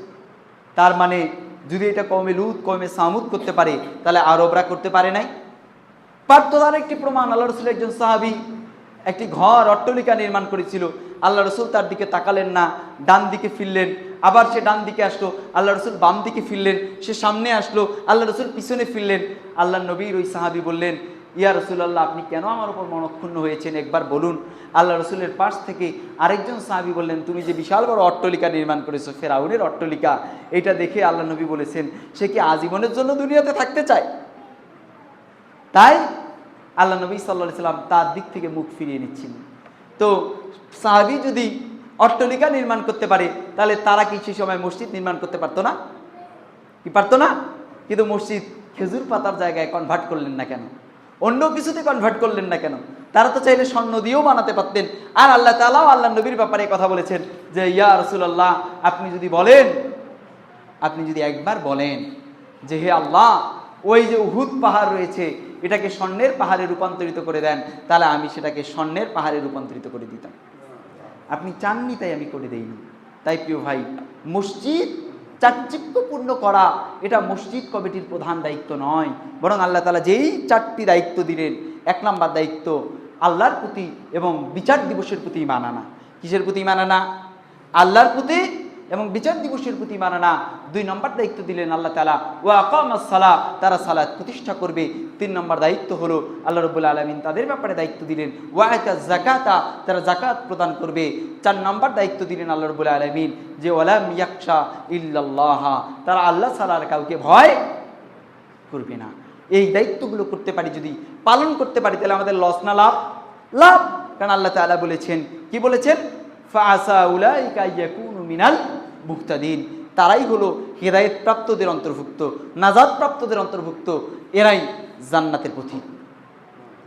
তার মানে যদি এটা কওমে লুত, কওমে সামুদ করতে পারে, তাহলে আরবরা করতে পারে নাই? পারতো। তার একটি প্রমাণ, আল্লাহ রসুল একজন সাহাবী একটি ঘর অট্টালিকা নির্মাণ করেছিল। আল্লাহ রসুল তার দিকে তাকালেন না, ডান দিকে ফিরলেন, আবার সে ডান দিকে আসলো, আল্লাহ রসুল বাম দিকে ফিরলেন, সে সামনে আসলো, আল্লাহ রসুল পিছনে ফিরলেন। আল্লাহ নবীর ওই সাহাবী বললেন, ইয়া রাসূলুল্লাহ, আপনি কেন আমার উপর মনক্ষুণ্ণ হয়েছেন, একবার বলুন। আল্লাহ রসুলের পাশ থেকে আরেকজন সাহাবী বললেন, তুমি যে বিশাল বড় অট্টালিকা নির্মাণ করেছো, ফেরাউনের অট্টালিকা, এটা দেখে আল্লাহ নবী বলেছেন সে কি আজীবনের জন্য দুনিয়াতে থাকতে চায়? তাই আল্লাহ নবী সাল্লাল্লাহু আলাইহি সাল্লাম তার দিক থেকে মুখ ফিরিয়ে নিচ্ছেন। তো সাহাবী যদি অট্টালিকা নির্মাণ করতে পারে, তাহলে তারা কি সেই সময় মসজিদ নির্মাণ করতে পারতো না? কি পারতো না? কিন্তু মসজিদ খেজুর পাতার জায়গায় কনভার্ট করলেন না কেন? অন্য কিছুতে কনভার্ট করলেন না কেন? তারা তো চাইলে স্বর্ণ দিয়েও বানাতে পারতেন। আর আল্লাহ তাআলাও আল্লাহ নবীর ব্যাপারে কথা বলেছেন যে ইয়া রাসূলুল্লাহ, আপনি যদি বলেন, আপনি যদি একবার বলেন যে হে আল্লাহ, ওই যে উহুদ পাহাড় রয়েছে, এটাকে স্বর্ণের পাহাড়ে রূপান্তরিত করে দেন, তাহলে আমি সেটাকে স্বর্ণের পাহাড়ে রূপান্তরিত করে দিতাম। আপনি চাননি তাই আমি করে দেইনি। তাই প্রিয় ভাই, মসজিদ চাকচিক্যপূর্ণ করা এটা মসজিদ কমিটির প্রধান দায়িত্ব নয়, বরং আল্লাহ তাআলা যেই 4টি দায়িত্ব দিলেন, 1 নম্বর দায়িত্ব আল্লাহর প্রতি এবং বিচার দিবসের প্রতি ঈমান আনা। কিসের প্রতি ঈমান আনা? আল্লাহর প্রতি এবং বিচার দিবসের প্রতি ঈমান আনা। 2 নম্বর দায়িত্ব দিলেন আল্লাহ তাআলা ওয়া আকামাস সালাহ, তারা সালাত প্রতিষ্ঠা করবে। 3 নম্বর দায়িত্ব হলো আল্লাহ রাব্বুল আলামিন তাদের ব্যাপারে দায়িত্ব দিলেন ওয়া আতাজ যাকাতা, তারা যাকাত প্রদান করবে। 4 নম্বর দায়িত্ব দিলেন আল্লাহ রাব্বুল আলামিন যে ওয়ালাম ইয়াখশা ইল্লাল্লাহ, তারা আল্লাহ ছাড়া আর কাউকে ভয় করবে না। এই দায়িত্বগুলো করতে পারি, যদি পালন করতে পারি, তাহলে আমাদের লস না লাভ? লাভ। কারণ আল্লাহ তাআলা বলেছেন, কি বলেছেন? ফাআসা উলাইকা ইয়াকুনু মিনাল মুহতাদিন, তারাই হলো হেদায়েত প্রাপ্তদের অন্তর্ভুক্ত, নাজাত প্রাপ্তদের অন্তর্ভুক্ত, এরাই জান্নাতের পথিক।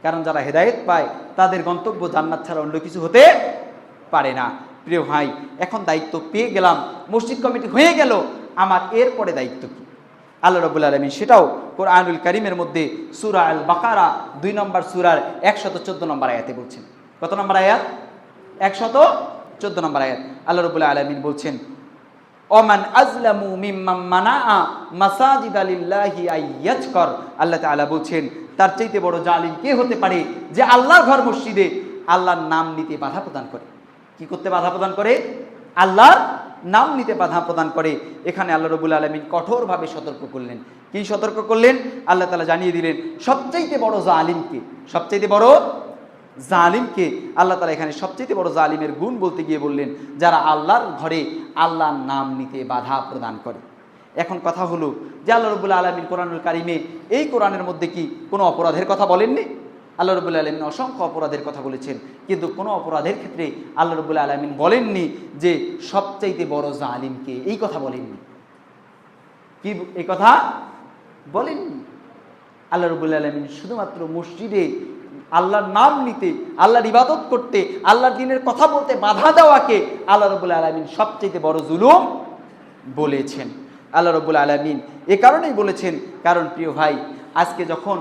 কারণ যারা হেদায়েত পায় তাদের গন্তব্য জান্নাত ছাড়া অন্য কিছু হতে পারে না। প্রিয় ভাই, এখন দায়িত্ব পেয়ে গেলাম, মসজিদ কমিটি হয়ে গেল, আমার এরপরে দায়িত্ব কি? আল্লাহ রাব্বুল আলামিন সেটাও কোরআনুল কারীমের মধ্যে সূরা আল বাকারা 2 নম্বর সূরার 114 নম্বর আয়াতে বলছেন। কত নম্বর আয়াত? 114 নম্বর আয়াত। আল্লাহ রাব্বুল আলামিন বলছেন, ওমান আজলামু মিম্মান মানাআ মাসাজিদা লিল্লাহি আইয়াজকর। আল্লাহ তাআলা বলছেন, তার চাইতে বড় জালিম কে হতে পারে যে আল্লাহর ঘর মসজিদে আল্লাহর নাম নিতে বাধা প্রদান করে। কি করতে বাধা প্রদান করে? আল্লাহর নাম নিতে বাধা প্রদান করে। এখানে আল্লাহ রাব্বুল আলামিন কঠোরভাবে সতর্ক করলেন। কি সতর্ক করলেন? আল্লাহ তাআলা জানিয়ে দিলেন সবচাইতে বড় জালিমকে। সবচাইতে বড় জালিমকে আল্লাহ তাআলা এখানে সবচাইতে বড় জালিমের গুণ বলতে গিয়ে বললেন, যারা আল্লাহর ঘরে আল্লাহর নাম নিতে বাধা প্রদান করে। এখন কথা হলো যে আল্লাহ রাব্বুল আলামিন কোরআনুল কারীমে এই কোরআনের মধ্যে কি কোনো অপরাধের কথা বলেননি? আল্লাহ রাব্বুল আলামিন অসংখ্য অপরাধের কথা বলেছেন, কিন্তু কোনো অপরাধের ক্ষেত্রে আল্লাহ রাব্বুল আলামিন বলেননি যে সবচাইতে বড় জালিমকে। এই কথা বলেননি। কি এই কথা বলেননি? আল্লাহ রাব্বুল আলামিন শুধুমাত্র মসজিদে আল্লাহর নাম নিতে, আল্লাহর ইবাদত করতে, আল্লাহর দ্বীনের কথা বলতে বাধা দেওয়াকে আল্লাহ রাব্বুল আলামিন সবচেয়ে বড় জুলুম বলেছেন। আল্লাহ রাব্বুল আলামিন এ কারণেই বলেছেন, কারণ প্রিয় ভাই, আজকে যখন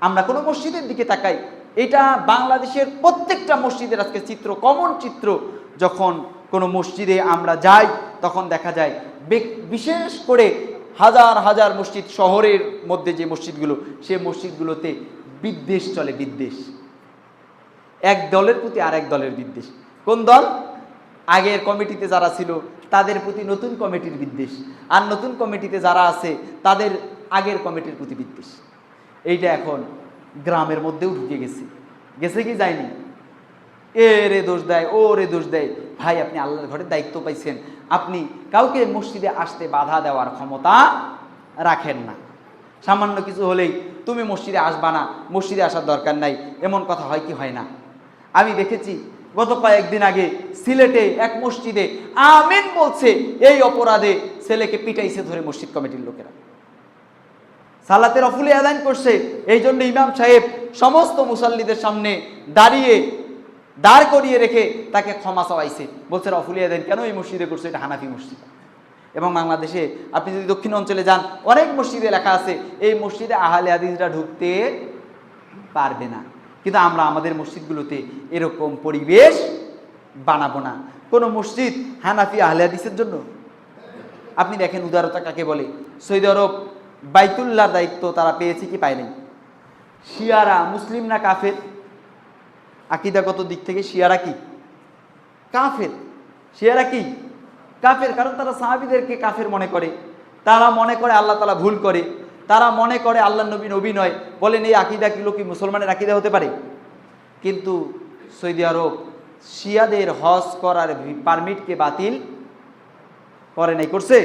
আমরা কোনো মসজিদের দিকে তাকাই, এটা বাংলাদেশের প্রত্যেকটা মসজিদের আজকে চিত্র, কমন চিত্র। যখন কোনো মসজিদে আমরা যাই তখন দেখা যায় বিশেষ করে হাজার হাজার মসজিদ, শহরের মধ্যে যে মসজিদগুলো, সে মসজিদগুলোতে বিদ্বেষ চলে। বিদ্বেষ, এক দলের প্রতি আরেক দলের বিদ্বেষ। কোন দল? আগের কমিটিতে যারা ছিল তাদের প্রতি নতুন কমিটির বিদ্বেষ, আর নতুন কমিটিতে যারা আছে তাদের আগের কমিটির প্রতি বিদ্বেষ। এইটা এখন গ্রামের মধ্যেও ঢুকে গেছে। গেছে কি যায়নি? এ রে দোষ দেয়, ও রে দোষ দেয়। ভাই, আপনি আল্লাহর ঘরের দায়িত্ব পাইছেন, আপনি কাউকে মসজিদে আসতে বাধা দেওয়ার ক্ষমতা রাখেন না। সামান্য কিছু হলেই তুমি মসজিদে আসবা না, মসজিদে আসার দরকার নাই, এমন কথা হয় কি হয় না? আমি দেখেছি গত কয়েকদিন আগে সিলেটে এক মসজিদে আমিন বলছে, এই অপরাধে ছেলেকে পিটাইছে ধরে মসজিদ কমিটির লোকেরা। সালাতের অফুলি আদান করছে, এই জন্য ইমাম সাহেব সমস্ত মুসাল্লিদের সামনে দাঁড় করিয়ে রেখে তাকে ক্ষমা চাওয়াইছে। বলছে অফুলি আদান কেন এই মসজিদে করছে? এটা হানাফি মসজিদ। এবং বাংলাদেশে আপনি যদি দক্ষিণ অঞ্চলে যান, অনেক মসজিদে লেখা আছে এই মসজিদে আহলে হাদিসরা ঢুকতে পারবে না। কিন্তু আমরা আমাদের মসজিদগুলোতে এরকম পরিবেশ বানাবো না। কোনো মসজিদ হানাফি আহলে হাদিসের জন্য? আপনি দেখেন উদারতা কাকে বলে। সৌদি আরব বাইতুল্লাহর দায়িত্ব তারা পেয়েছে কি পায়নি? শিয়ারা মুসলিম না কাফের? আকীদাগত দিক থেকে শিয়ারা কি? কাফের। শিয়ারা কি? কাফের। কারণ তারা সাহাবীদেরকে কাফের মনে করে, তারা মনে করে আল্লাহ তাআলা ভুল করে, তারা মনে করে আল্লাহ নবী নবী নয়। বলেন এই আকীদাগুলো কি মুসলমানের আকীদা হতে পারে? কিন্তু সৌদি আরব শিয়াদের হজ করার পারমিটকে বাতিল করে নাই? করছে?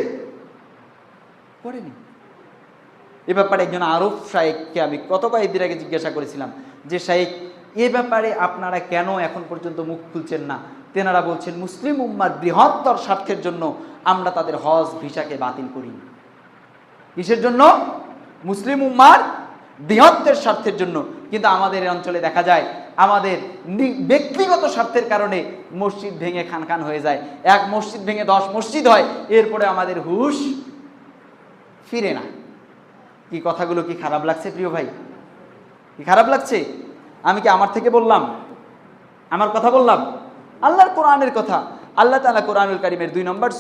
করেনি। এ ব্যাপারে একজন আরব শায়েখকে আমি গত কয়েকদিন আগে জিজ্ঞাসা করেছিলাম যে শায়েখ, এ ব্যাপারে আপনারা কেন এখন পর্যন্ত মুখ খুলছেন না? তেনারা বলছেন মুসলিম উম্মার বৃহত্তর স্বার্থের জন্য আমরা তাদের হজ ভিসাকে বাতিল করি। কিসের জন্য? মুসলিম উম্মার বৃহত্তর স্বার্থের জন্য। কিন্তু আমাদের এই অঞ্চলে দেখা যায় আমাদের ব্যক্তিগত স্বার্থের কারণে মসজিদ ভেঙে খান খান হয়ে যায়। এক মসজিদ ভেঙে 10 মসজিদ হয়, এরপরে আমাদের হুঁশ ফিরে না। কি কথাগুলো কি খারাপ লাগছে প্রিয় ভাই? কি খারাপ লাগছে? আমি কি আমার থেকে বললাম, আমার কথা বললাম? আল্লাহর কোরআনের কথা। আল্লাহ তাআলা কোরআনুল কারীমের 2 নম্বর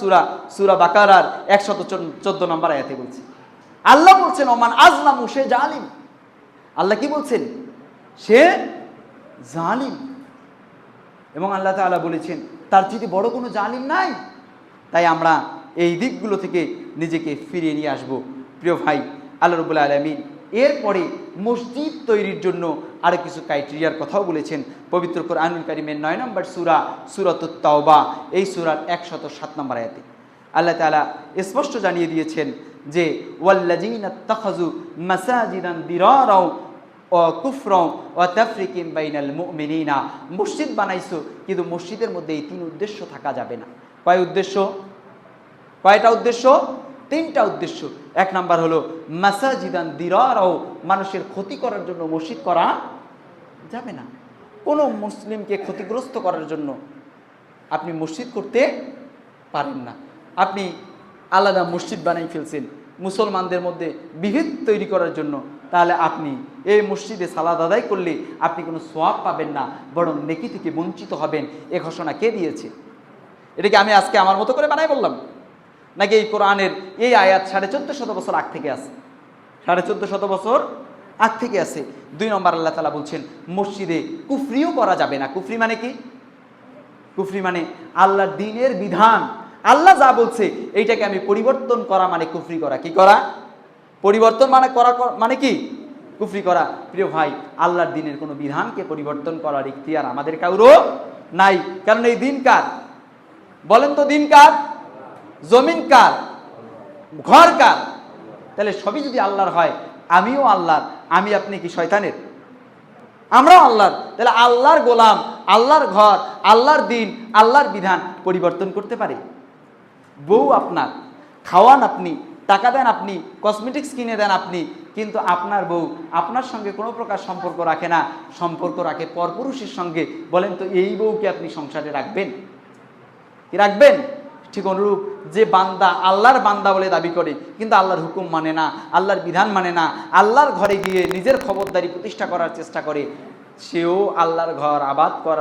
সূরা বাকারার 114 নম্বর আয়াতে বলছে, আল্লাহ বলছেন ওমান আজলামু, সে জালিম। আল্লাহ কি বলছেন? সে জালিম। এবং আল্লাহ তাআলা বলেছেন তার যদি বড় কোনো জালিম নাই। তাই আমরা এই দিকগুলো থেকে নিজেকে ফিরিয়ে নিয়ে আসব। প্রিয় ভাই, আল্লাহ রাব্বুল আলামিন এরপরে মসজিদ তৈরির জন্য আরও কিছু ক্রাইটেরিয়ার কথাও বলেছেন। পবিত্র কোরআনুল কারীমের 9 নম্বর সূরাতুত তাওবা, এই সূরার 107 নম্বর আয়াতে আল্লাহ তাআলা স্পষ্ট জানিয়ে দিয়েছেন যে ওয়াল্লাযীনা ইত্তাখাযু মাসাজিদান দিরারাও ওয়া কুফরাও ওয়া তাফরিকিন বাইনাল মুমিনিনা, মসজিদ বানাইছো কিন্তু মসজিদের মধ্যে এই 3 উদ্দেশ্য থাকা যাবে না। কয় উদ্দেশ্য? কয়টা উদ্দেশ্য? 3টা উদ্দেশ্য। 1 নাম্বার হলো মাসাজিদান দিরারাও, মানুষের ক্ষতি করার জন্য মসজিদ করা যাবে না। কোনো মুসলিমকে ক্ষতিগ্রস্ত করার জন্য আপনি মসজিদ করতে পারেন না। আপনি আলাদা মসজিদ বানাই ফেলছেন মুসলমানদের মধ্যে বিভেদ তৈরি করার জন্য, তাহলে আপনি এই মসজিদে সালাত আদায় করলে আপনি কোনো সওয়াব পাবেন না, বরং নেকি থেকে বঞ্চিত হবেন। এ ঘোষণা কে দিয়েছে? এটাকে আমি আজকে আমার মতো করে বানাই বললাম, নাকি এই কোরআনের এই আয়াত 1450 বছর আগ থেকে আছে? 1450 বছর আগ থেকে আছে। 2 নম্বর আল্লাহ তাআলা বলছেন মসজিদে কুফরিও করা যাবে না। কুফরি মানে কি? কুফরি মানে আল্লাহর দ্বীনের বিধান, আল্লাহ যা বলছে এইটাকে আমি পরিবর্তন করা মানে কুফরি করা। কি করা? পরিবর্তন মানে করা, মানে কি? কুফরি করা। প্রিয় ভাই, আল্লাহর দ্বীনের কোনো বিধানকে পরিবর্তন করার ইখতিয়ার আমাদের কারো নাই। কারণ এই দিন কার? বলেন তো, দিন কার? জমিন কার? ঘর কার? তাহলে সবই যদি আল্লাহর হয়, আমিও আল্লাহর, আমি আপনি কি শয়তানের? আমরাও আল্লাহর। তাহলে আল্লাহর গোলাম, আল্লাহর ঘর, আল্লাহর দিন, আল্লাহর বিধান পরিবর্তন করতে পারে? বউ আপনার, খাওয়ান আপনি, টাকা দেন আপনি, কসমেটিক্স কিনে দেন আপনি, কিন্তু আপনার বউ আপনার সঙ্গে কোনো প্রকার সম্পর্ক রাখে না, সম্পর্ক রাখে পরপুরুষের সঙ্গে। বলেন তো এই বউকে আপনি সংসারে রাখবেন? কি রাখবেন? ঠিক অনুরূপ যে বান্দা আল্লাহর বান্দা বলে দাবি করে কিন্তু আল্লাহর হুকুম মানে না, আল্লাহর বিধান মানে না, আল্লাহর ঘরে গিয়ে নিজের খবরদারি প্রতিষ্ঠা করার চেষ্টা করে, সেও আল্লাহর ঘর আবাদ করার